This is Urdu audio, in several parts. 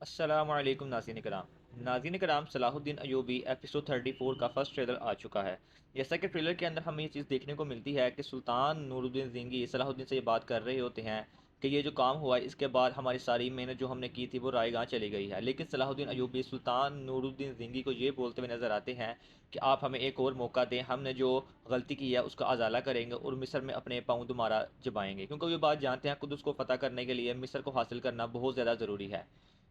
السلام علیکم ناظرین کرام صلاح الدین ایوبی ایپیسوڈ 34 کا فرسٹ ٹریلر آ چکا ہے۔ جیسا کہ ٹریلر کے اندر ہمیں یہ چیز دیکھنے کو ملتی ہے کہ سلطان نور الدین زنگی صلاح الدین سے یہ بات کر رہے ہوتے ہیں کہ یہ جو کام ہوا ہے اس کے بعد ہماری ساری محنت جو ہم نے کی تھی وہ رائے گاہ چلی گئی ہے، لیکن صلاح الدین ایوبی سلطان نور الدین زنگی کو یہ بولتے ہوئے نظر آتے ہیں کہ آپ ہمیں ایک اور موقع دیں، ہم نے جو غلطی کی ہے اس کا ازالہ کریں گے اور مصر میں اپنے پاؤں دوبارہ جمائیں گے، کیونکہ یہ بات جانتے ہیں قدس کو فتح کرنے کے لیے مصر کو حاصل کرنا بہت زیادہ ضروری ہے۔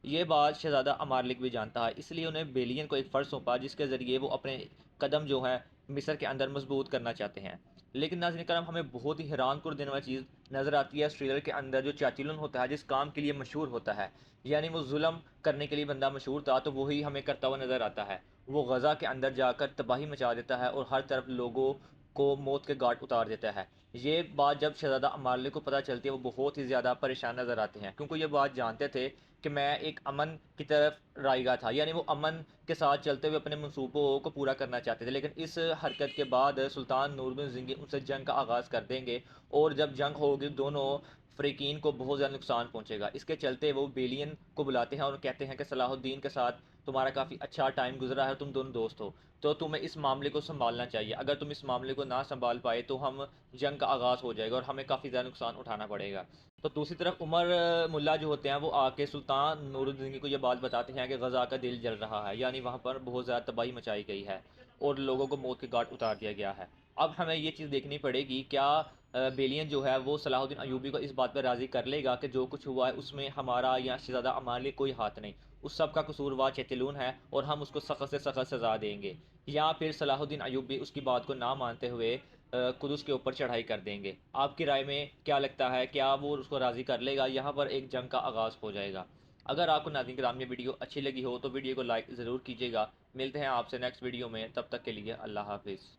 یہ بات شہزادہ امارلک بھی جانتا ہے، اس لیے انہیں بیلین کو ایک فرض سونپا جس کے ذریعے وہ اپنے قدم جو ہے مصر کے اندر مضبوط کرنا چاہتے ہیں۔ لیکن ناظرین کرام ہمیں بہت ہی حیران کر دینے والی چیز نظر آتی ہے اس ٹریلر کے اندر، جو چاچیلن ہوتا ہے جس کام کے لیے مشہور ہوتا ہے، یعنی وہ ظلم کرنے کے لیے بندہ مشہور تھا تو وہی ہمیں کرتا ہوا نظر آتا ہے۔ وہ غزہ کے اندر جا کر تباہی مچا دیتا ہے اور ہر طرف لوگوں کو موت کے گھاٹ اتار دیتا ہے۔ یہ بات جب شہزادہ امارلک کو پتہ چلتی ہے وہ بہت ہی زیادہ پریشان نظر آتے ہیں، کیونکہ یہ بات جانتے تھے کہ میں ایک امن کی طرف رائے گاہ تھا، یعنی وہ امن کے ساتھ چلتے ہوئے اپنے منصوبوں کو پورا کرنا چاہتے تھے، لیکن اس حرکت کے بعد سلطان نور الدین زنگی ان سے جنگ کا آغاز کر دیں گے اور جب جنگ ہوگی دونوں فریقین کو بہت زیادہ نقصان پہنچے گا۔ اس کے چلتے وہ بیلین کو بلاتے ہیں اور کہتے ہیں کہ صلاح الدین کے ساتھ تمہارا کافی اچھا ٹائم گزرا ہے، تم دونوں دوست ہو، تو تمہیں اس معاملے کو سنبھالنا چاہیے، اگر تم اس معاملے کو نہ سنبھال پائے تو ہم جنگ کا آغاز ہو جائے گا اور ہمیں کافی زیادہ نقصان اٹھانا پڑے گا۔ تو دوسری طرف عمر ملا جو ہوتے ہیں وہ آ کے سلطان نور الدین کو یہ بات بتاتے ہیں کہ غزہ کا دل جل رہا ہے، یعنی وہاں پر بہت زیادہ تباہی مچائی گئی ہے اور لوگوں کو موت کے گھاٹ اتار دیا گیا ہے۔ اب ہمیں یہ چیز دیکھنی پڑے گی کیا بیلین جو ہے وہ صلاح الدین ایوبی کو اس بات پر راضی کر لے گا کہ جو کچھ ہوا ہے اس میں ہمارا یا شہزادہ امارلک کوئی ہاتھ نہیں، اس سب کا قصوروار چیتلون ہے اور ہم اس کو سخت سے سخت سزا دیں گے، یا پھر صلاح الدین ایوبی اس کی بات کو نہ مانتے ہوئے قدس کے اوپر چڑھائی کر دیں گے۔ آپ کی رائے میں کیا لگتا ہے، کیا وہ اس کو راضی کر لے گا؟ یہاں پر ایک جنگ کا آغاز ہو جائے گا۔ اگر آپ کو ناظرین کرام یہ ویڈیو اچھی لگی ہو تو ویڈیو کو لائک ضرور کیجیے گا۔ ملتے ہیں آپ سے نیکسٹ ویڈیو میں، تب تک کے لیے اللہ حافظ۔